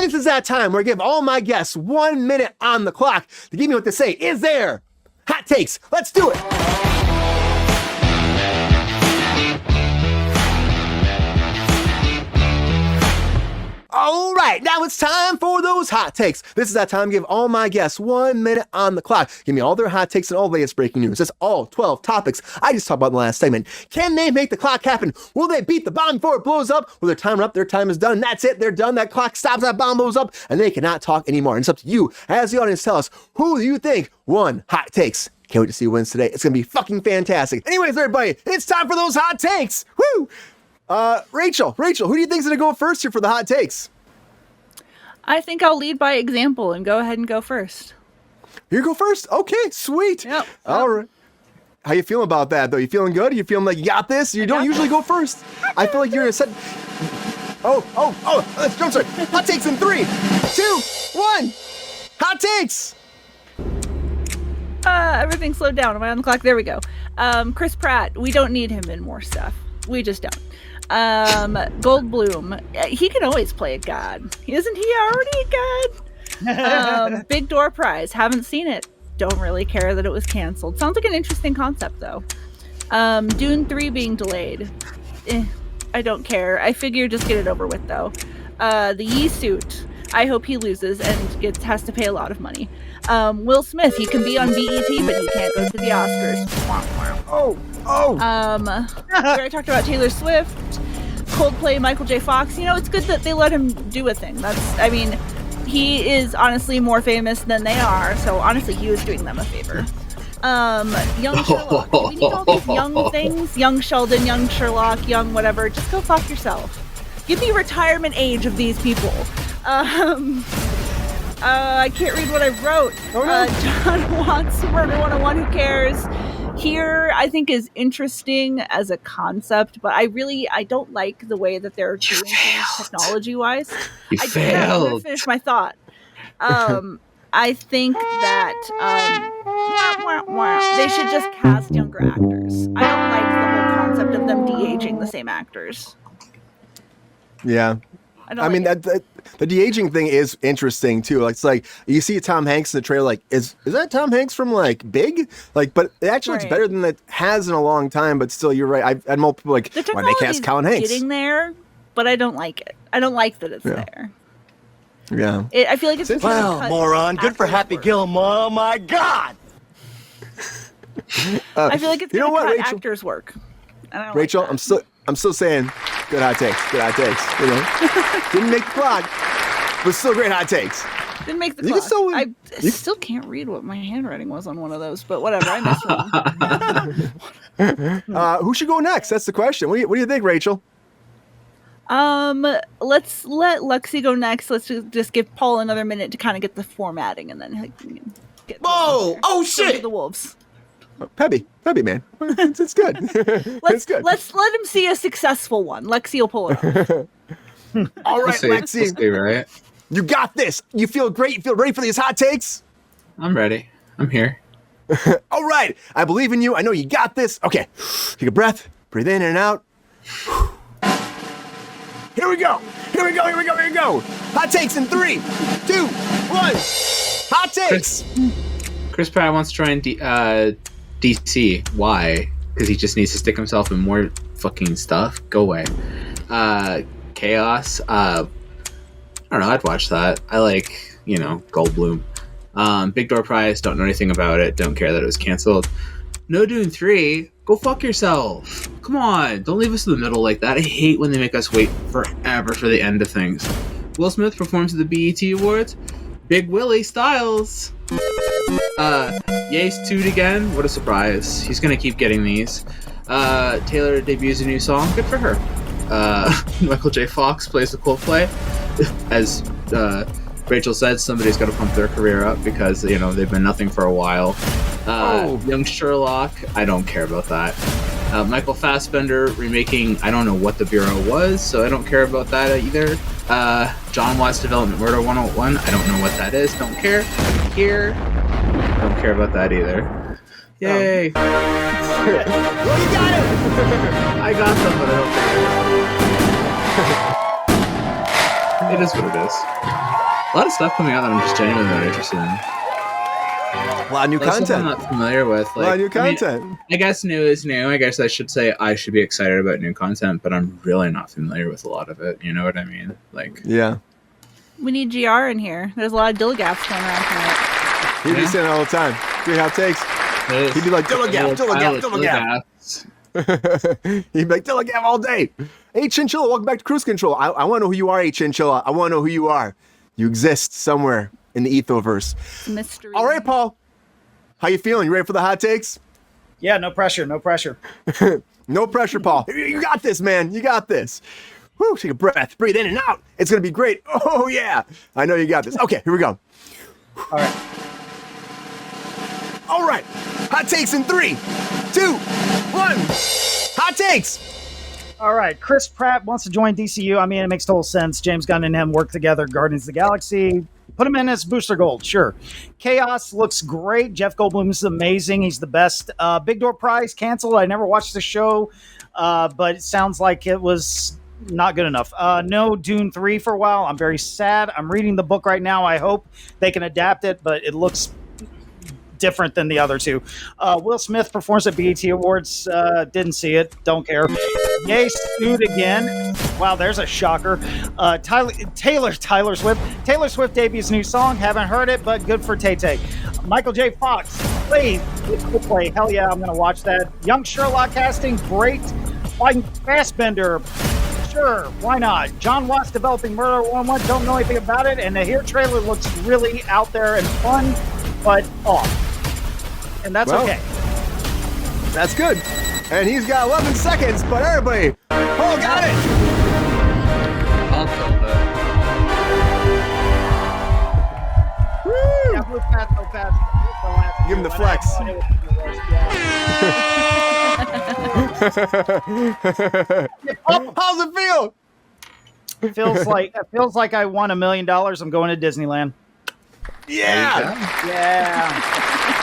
this is that time where I give all my guests 1 minute on the clock to give me what to say. Is there hot takes? Let's do it. All right, now it's time for those hot takes. This is that time to give all my guests 1 minute on the clock. Give me all their hot takes and all the latest breaking news. That's all 12 topics I just talked about in the last segment. Can they make the clock happen? Will they beat the bomb before it blows up? Will their time up? Their time is done. That's it. They're done. That clock stops. That bomb blows up, and they cannot talk anymore. And it's up to you, as the audience, tell us who do you think won hot takes. Can't wait to see who wins today. It's gonna be fucking fantastic. Anyways, everybody, it's time for those hot takes. Woo! Rachel, who do you think's gonna go first here for the hot takes? I think I'll lead by example and go ahead and go first. You go first? Okay, sweet. Yep. All right. How you feeling about that, though? You feeling good? You feeling like you got this? You don't usually go first. I feel like you're in a set. I'm sorry. Hot takes in 3, 2, 1. Hot takes. Everything slowed down. Am I on the clock? There we go. Chris Pratt, we don't need him in more stuff. We just don't. Goldblum, he can always play a god. Isn't he already a god? Big Door Prize, haven't seen it. Don't really care that it was canceled. Sounds like an interesting concept, though. Dune 3 being delayed. I don't care. I figure just get it over with, though. The Yee suit. I hope he loses and has to pay a lot of money. Will Smith, he can be on BET, but he can't go to the Oscars. We already talked about Taylor Swift, Coldplay, Michael J. Fox. You know, it's good that they let him do a thing. He is honestly more famous than they are, so honestly, he was doing them a favor. Young Sherlock. Do we need all these young things? Young Sheldon, young Sherlock, young whatever. Just go fuck yourself. Give me retirement age of these people. I can't read what I wrote. John Watts, Murder 101, who cares? Here, I think is interesting as a concept, but I don't like the way that they're doing things technology-wise. You failed. I'm going to finish my thought. I think that they should just cast younger actors. I don't like the whole concept of them de-aging the same actors. Yeah. The de-aging thing is interesting too. It's like you see Tom Hanks in the trailer, like is that Tom Hanks from like Big? Like, but it actually looks better than it has in a long time. But still, you're right. I've had multiple like, why they cast Colin Hanks? Getting there, but I don't like it. I don't like that it's there. Yeah. I feel like it's well, moron. Good for Happy Gilmore. Oh my God. I feel like it's going to cut Rachel? actors' work. Rachel, like I'm still saying good hot takes. Good hot takes. You know, didn't make the clock, but still great hot takes. Didn't make the clock. I still can't read what my handwriting was on one of those, but whatever. I missed one. Who should go next? That's the question. What do you think, Rachel? Let's let Lexi go next. Let's just give Paul another minute to kind of get the formatting, and then get. Whoa! Oh shit! The wolves. Peppy, man. It's good. It's good. Let's let him see a successful one. Lexi will pull it off. All right, Lexi. We'll see, right? You got this. You feel great. You feel ready for these hot takes? I'm ready. I'm here. All right. I believe in you. I know you got this. Okay. Take a breath. Breathe in and out. Here we go. Hot takes in 3, 2, 1. Hot takes. Chris Pratt wants to try and DC. Why? Because he just needs to stick himself in more fucking stuff. Go away. Chaos. I don't know. I'd watch that. I like, Goldblum. Big Door Prize. Don't know anything about it. Don't care that it was canceled. No Dune 3. Go fuck yourself. Come on. Don't leave us in the middle like that. I hate when they make us wait forever for the end of things. Will Smith performs at the BET Awards. Big Willie Styles. Ye's toot again. What a surprise. He's gonna keep getting these. Taylor debuts a new song. Good for her. Michael J. Fox plays the Coldplay. As Rachel said, somebody's got to pump their career up because, they've been nothing for a while. Young Sherlock. I don't care about that. Michael Fassbender remaking I don't know what the Bureau was, so I don't care about that either. John Watts Development Murder 101. I don't know what that is. Don't care. Here. Don't care about that either. Yay. Well, you got it. I got them, but I don't care. it is what it is. A lot of stuff coming out that I'm just genuinely not interested in. A lot of new Stuff I'm content. not familiar with. A lot of new content. I guess new is new. I guess I should say I should be excited about new content, but I'm really not familiar with a lot of it. You know what I mean? Like, Yeah. We need GR in here. There's a lot of Dilligaffs going around tonight. He'd be saying it all the time. Great hot takes. He'd be like, Dilligaff. He'd be like, Dilligaff all day. Hey, Chinchilla, welcome back to Cruise Control. I want to know who you are, hey, Chinchilla. I want to know who you are. You exist somewhere in the ethoverse. Mystery. All right, Paul. How you feeling? You ready for the hot takes? Yeah, no pressure, no pressure. No pressure, Paul. You got this, man. You got this. Woo, take a breath. Breathe in and out. It's going to be great. Oh, yeah. I know you got this. Okay, here we go. All right. All right. Hot takes in 3, 2, 1. Hot takes. All right. Chris Pratt wants to join DCU. I mean, it makes total sense. James Gunn and him work together. Guardians of the Galaxy. Put him in as Booster Gold. Sure. Chaos looks great. Jeff Goldblum is amazing. He's the best. Big Door Prize canceled. I never watched the show, but it sounds like it was not good enough. No Dune 3 for a while. I'm very sad. I'm reading the book right now. I hope they can adapt it, but it looks different than the other two. Will Smith performs at BET Awards. Didn't see it. Don't care. Yay, sued again. Wow, there's a shocker. Taylor Swift. Taylor Swift debuts new song. Haven't heard it, but good for Tay-Tay. Michael J. Fox. Play. Hell yeah, I'm going to watch that. Young Sherlock casting. Great. Fassbender. Sure, why not? John Watts developing Murder 101. Don't know anything about it, and the Here trailer looks really out there and fun, but off. And that's okay. That's good. And he's got 11 seconds, but everybody, Paul got it. I'll feel that. Woo! Yeah, move fast, so fast. Give him the flex. How's it feel? It feels like I won $1 million. I'm going to Disneyland. Yeah. Yeah.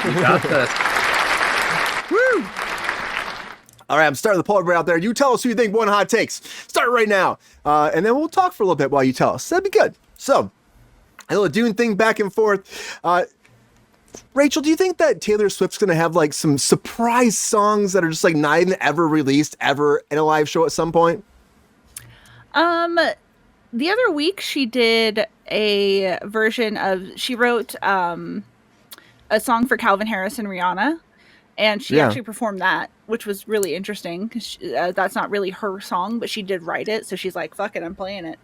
You got this. Woo! All right, I'm starting the poll right out there. You tell us who you think won hot takes. Start right now. And then we'll talk for a little bit while you tell us. That'd be good. So, a little Dune thing back and forth. Rachel, do you think that Taylor Swift's going to have like some surprise songs that are just like not even ever released ever in a live show at some point? The other week she did a version of, she wrote a song for Calvin Harris and Rihanna, and she actually performed that, which was really interesting because that's not really her song, but she did write it, so she's like, fuck it, I'm playing it.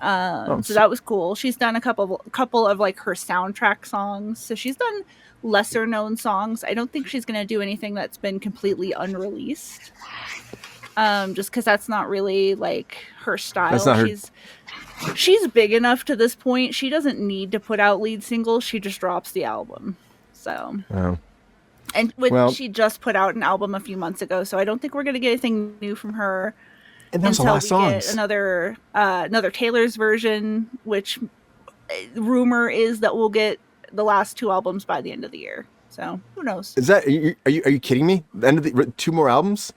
So that was cool. She's done a couple of like her soundtrack songs, so she's done lesser known songs. I don't think she's going to do anything that's been completely unreleased, just because that's not really like her style. That's not her. She's big enough to this point. She doesn't need to put out lead singles. She just drops the album. So, and she just put out an album a few months ago, so I don't think we're going to get anything new from her. And there's a lot of songs. Get another Taylor's version, which rumor is that we'll get the last 2 albums by the end of the year. So who knows? Is that are you kidding me? The end of the 2 more albums?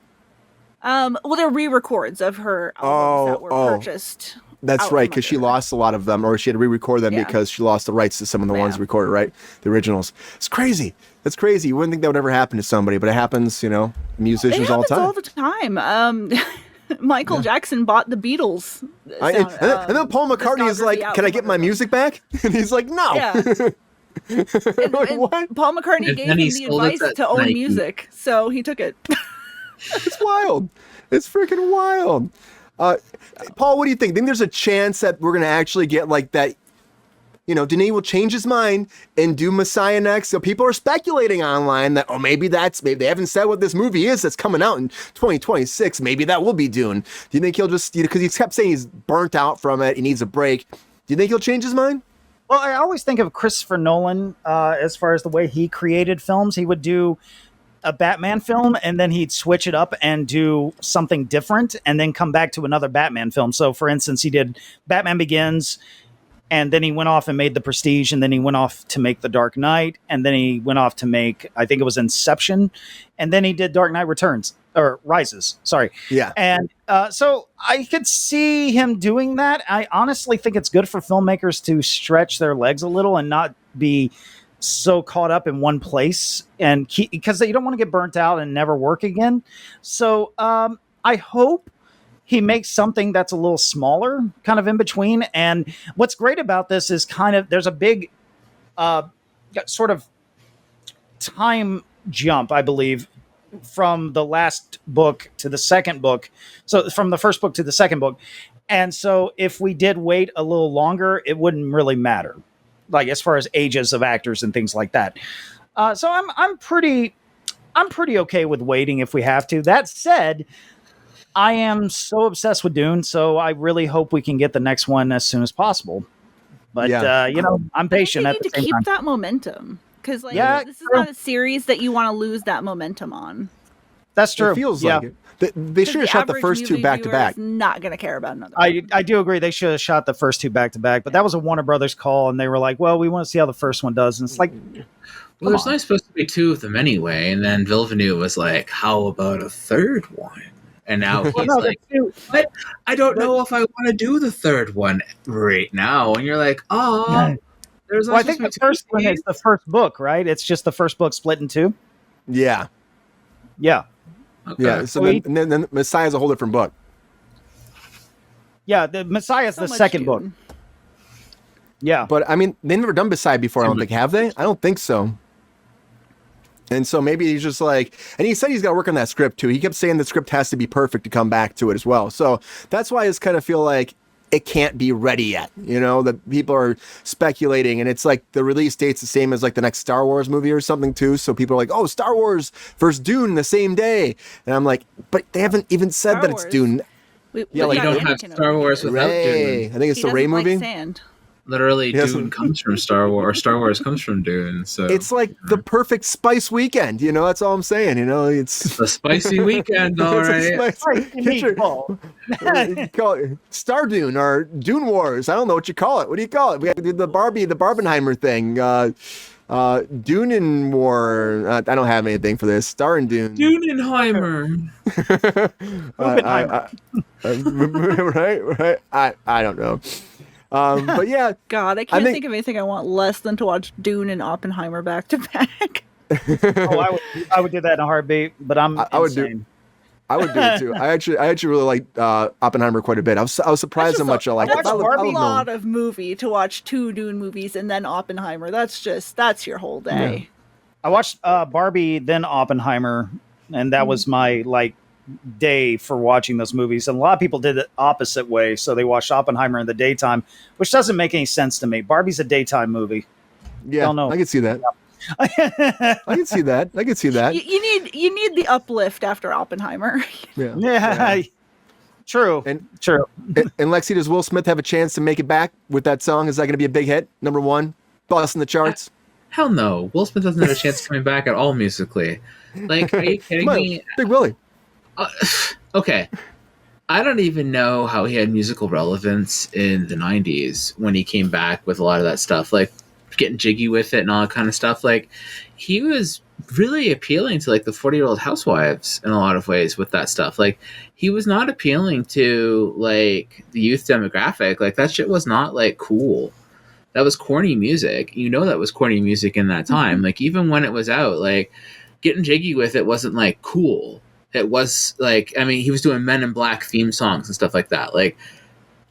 Well, they're re-records of her albums that were purchased. That's right, because she lost a lot of them, or she had to re-record them because she lost the rights to some of the ones recorded, right? The originals. It's crazy. That's crazy. You wouldn't think that would ever happen to somebody, but it happens, musicians all the time. All the time. Michael Jackson bought the Beatles. And then Paul McCartney is like, "Can I get my music back?" And he's like, "No." Yeah. and what? Paul McCartney gave him the advice to own music, so he took it. It's wild. It's freaking wild. Paul, what do you think? Think there's a chance that we're gonna actually get like that? Denis will change his mind and do Messiah next. So people are speculating online that, maybe they haven't said what this movie is that's coming out in 2026. Maybe that will be Dune. Do you think he'll just, because he kept saying he's burnt out from it, he needs a break. Do you think he'll change his mind? Well, I always think of Christopher Nolan as far as the way he created films. He would do a Batman film and then he'd switch it up and do something different and then come back to another Batman film. So, for instance, he did Batman Begins, And then he went off and made The Prestige, and then he went off to make The Dark Knight, and then he went off to make, I think it was Inception, and then he did Dark Knight Returns, or Rises, sorry. Yeah. And so I could see him doing that. I honestly think it's good for filmmakers to stretch their legs a little and not be so caught up in one place, and because you don't want to get burnt out and never work again. So I hope he makes something that's a little smaller, kind of in between. And what's great about this is there's a big sort of time jump, I believe, from the last book to the second book. So from the first book to the second book. And so if we did wait a little longer, it wouldn't really matter, like as far as ages of actors and things like that. So I'm pretty okay with waiting if we have to. That said, I am so obsessed with Dune, so I really hope we can get the next one as soon as possible. But I'm patient at the same keep time. that momentum, because this is true. not a series that you want to lose that momentum on. That's true. It feels like it. They should have shot the first two back to back. Not going to care about another. I do agree. They should have shot the first two back to back, but that was a Warner Brothers call, and they were like, "Well, we want to see how the first one does." And it's like, well, there's not supposed to be two of them anyway. And then Villeneuve was like, "How about a third one?" And now he's like, "What? I don't know if I want to do the third one right now." And you're like, "Oh, there's." Well, I think the first one is the first book, right? It's just the first book split in two. Yeah. Yeah. Okay. Yeah. So then Messiah's a whole different book. Yeah, the Messiah is the second book. Yeah. But I mean, they've never done Messiah before, I don't think, have they? I don't think so. And so maybe he's just like, and he said he's got to work on that script too. He kept saying the script has to be perfect to come back to it as well. So that's why I just kind of feel like it can't be ready yet. That people are speculating, and it's like the release date's the same as like the next Star Wars movie or something too. So people are like, "Oh, Star Wars versus Dune the same day," and I'm like, "But they haven't even said that it's Dune." We don't have Star Wars without Rey. Dune. I think it's the Rey movie. Sand. Literally, Dune comes from Star Wars, or Star Wars comes from Dune. So it's like the perfect spice weekend. That's all I'm saying. It's a spicy weekend, all right. You call it Star Dune or Dune Wars. I don't know what you call it. What do you call it? We have to do the Barbenheimer thing. Dune and War. I don't have anything for this. Star and Dune. Dunenheimer. Right. I don't know. But yeah, God, I can't think of anything I want less than to watch Dune and Oppenheimer back to back. I would do that in a heartbeat, but I would do it too. I actually really liked Oppenheimer quite a bit. I was surprised how much I liked it. That's a lot of movie to watch two Dune movies and then Oppenheimer. That's your whole day. Yeah. I watched Barbie, then Oppenheimer, and that was my day for watching those movies. And a lot of people did it opposite way, so they watched Oppenheimer in the daytime, which doesn't make any sense to me. Barbie's a daytime movie. Yeah, I can see that. I can see that. You need the uplift after Oppenheimer. Yeah. True. And Lexi, does Will Smith have a chance to make it back with that song? Is that going to be a big hit? Number one, busting the charts? Hell no. Will Smith doesn't have a chance coming back at all musically. Like, are you kidding me? Big Willie. Okay. I don't even know how he had musical relevance in the 90s when he came back with a lot of that stuff, like getting jiggy with it and all that kind of stuff. Like, he was really appealing to like the 40-year-old housewives in a lot of ways with that stuff. Like, he was not appealing to like the youth demographic. Like, that shit was not like cool. That was corny music. That was corny music in that time. Like, even when it was out, like getting jiggy with it wasn't like cool. It was like, I mean, he was doing Men in Black theme songs and stuff like that. Like,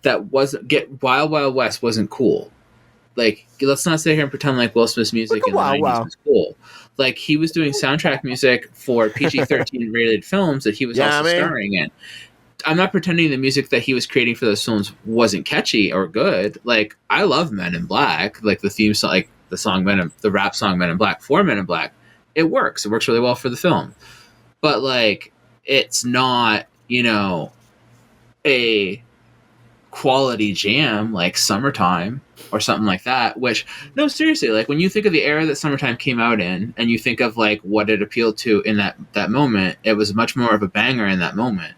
that wasn't Wild Wild West wasn't cool. Like, let's not sit here and pretend like Will Smith's music in the 90s was cool. Like, he was doing soundtrack music for PG-13 rated films that he was also starring in. I'm not pretending the music that he was creating for those films wasn't catchy or good. Like, I love Men in Black, like the theme song, like the rap song Men in Black for Men in Black. It works. It works really well for the film. But like, it's not, a quality jam like Summertime or something like that, which, no, seriously, like when you think of the era that Summertime came out in and you think of like what it appealed to in that moment, it was much more of a banger in that moment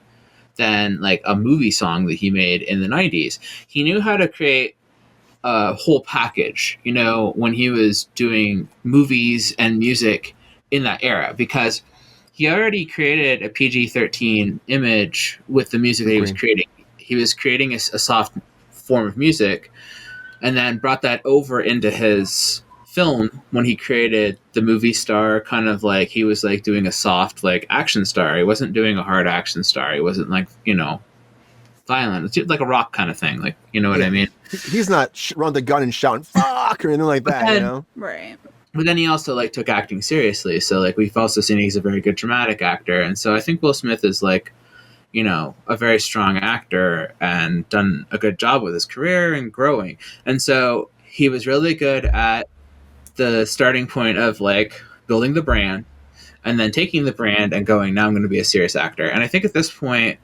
than like a movie song that he made in the 90s. He knew how to create whole package, you know, when he was doing movies and music in that era, because he already created a PG-13 image with the music that he was creating. He was creating a soft form of music, and then brought that over into his film when he created the movie star, kind of like he was like doing a soft like action star. He wasn't doing a hard action star. He wasn't like, you know, violent. It's like a rock kind of thing. Like, you know what I mean? He's not running the gun and shouting "fuck" or anything like that, you know? Right. But then he also like took acting seriously. So like we've also seen he's a very good dramatic actor. And so I think Will Smith is like, you know, a very strong actor and done a good job with his career and growing. And so he was really good at the starting point of like building the brand and then taking the brand and going, now I'm going to be a serious actor. And I think at this point,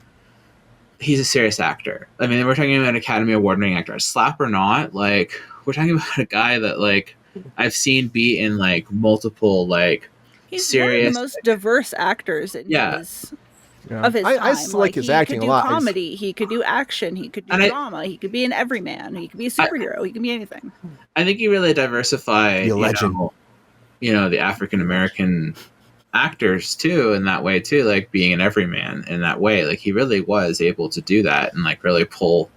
he's a serious actor. I mean, we're talking about an Academy Award winning actor, slap or not. Like, we're talking about a guy that like I've seen be in like multiple like He's serious, one of the most diverse actors in his of his time. I like his acting a lot. He could do comedy, he could do action, he could do drama, he could be an everyman, he could be a superhero, he could be anything. I think he really diversified, you know, the African American actors too in that way too, like being an everyman in that way. Like he really was able to do that and like really pull,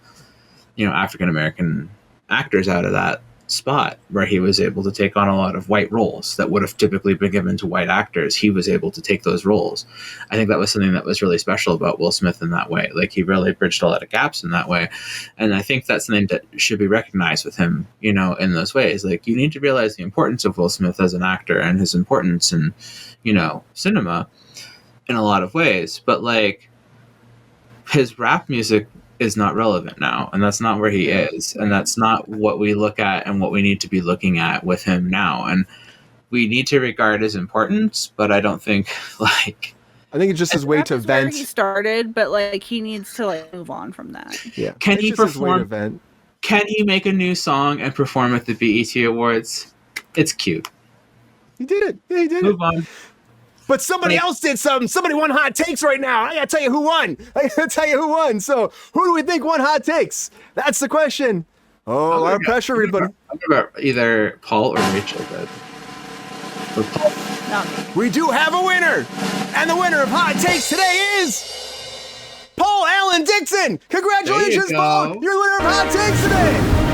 you know, African American actors out of that spot where he was able to take on a lot of white roles that would have typically been given to white actors. He was able to take those roles. I think that was something that was really special about Will Smith in that way. Like he really bridged a lot of gaps in that way. And I think that's something that should be recognized with him, you know, in those ways. Like you need to realize the importance of Will Smith as an actor and his importance in, you know, cinema in a lot of ways. But like his rap music is not relevant now, and that's not where he is, and that's not what we look at and what we need to be looking at with him now. And we need to regard his importance, but I don't think like I think it's just his way to vent. Where he started, but like he needs to like move on from that. Yeah, can it's he just his way to perform? vent. Can he make a new song and perform at the BET Awards? It's cute. He did it. Yeah, he did Move it. on. But somebody else did something. Somebody won hot takes right now. I gotta tell you who won. So who do we think won hot takes? That's the question. Oh, our pressure, everybody. I'm about either Paul or Rachel did. Or Paul. Not me. We do have a winner. And the winner of hot takes today is Paul Allen Dixon. Congratulations, There you Paul. go. You're the winner of hot takes today.